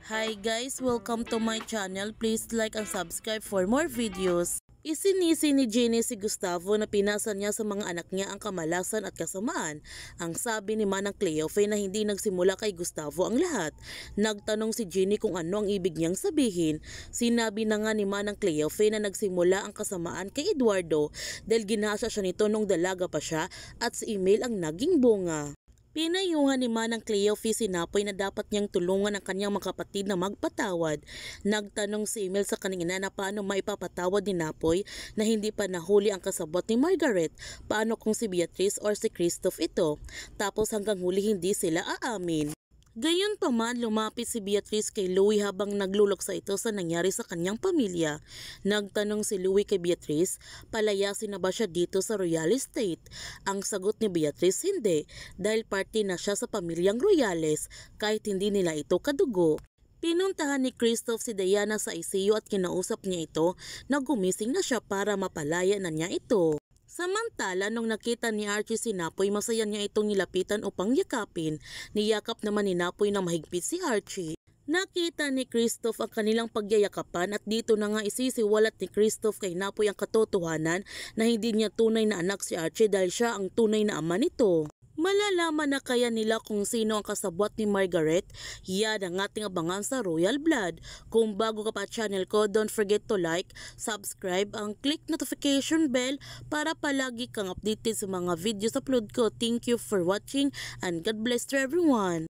Hi guys, welcome to my channel. Please like and subscribe for more videos. Isinisi ni Jenny si Gustavo na pinasa niya sa mga anak niya ang kamalasan at kasamaan. Ang sabi ni Manang Cleofe na hindi nagsimula kay Gustavo ang lahat. Nagtanong si Jenny kung ano ang ibig niyang sabihin. Sinabi na nga ni Manang Cleofe na nagsimula ang kasamaan kay Eduardo dahil ginasa siya nito nung dalaga pa siya at sa email ang naging bunga. Pinayuhan ni Manang Cleofe si Napoy na dapat niyang tulungan ang kanyang mga kapatid na magpatawad. Nagtanong si Emil sa kanina na paano maipapatawad ni Napoy na hindi pa nahuli ang kasabot ni Margaret. Paano kung si Beatrice or si Christoph ito? Tapos hanggang huli hindi sila aamin. Gayunpaman, lumapit si Beatrice kay Louie habang nagluluksa ito sa nangyari sa kanyang pamilya. Nagtanong si Louie kay Beatrice, palayasin na ba siya dito sa Royal Estate? Ang sagot ni Beatrice, hindi, dahil parte na siya sa pamilyang Royales kahit hindi nila ito kadugo. Pinuntahan ni Christoph si Diana sa ICU at kinausap niya ito na gumising na siya para mapalaya na niya ito. Samantala, nung nakita ni Archie si Napoy, masaya niya itong nilapitan upang yakapin. Niyakap naman ni Napoy na mahigpit si Archie. Nakita ni Christoph ang kanilang pagyayakapan at dito na nga isisiwalat ni Christoph kay Napoy ang katotohanan na hindi niya tunay na anak si Archie dahil siya ang tunay na ama nito. Malalaman na kaya nila kung sino ang kasabwat ni Margaret? Yan ang ating abangan sa Royal Blood. Kung bago ka pa channel ko, don't forget to like, subscribe, ang click notification bell para palagi kang updated sa mga videos upload ko. Thank you for watching and God bless to everyone.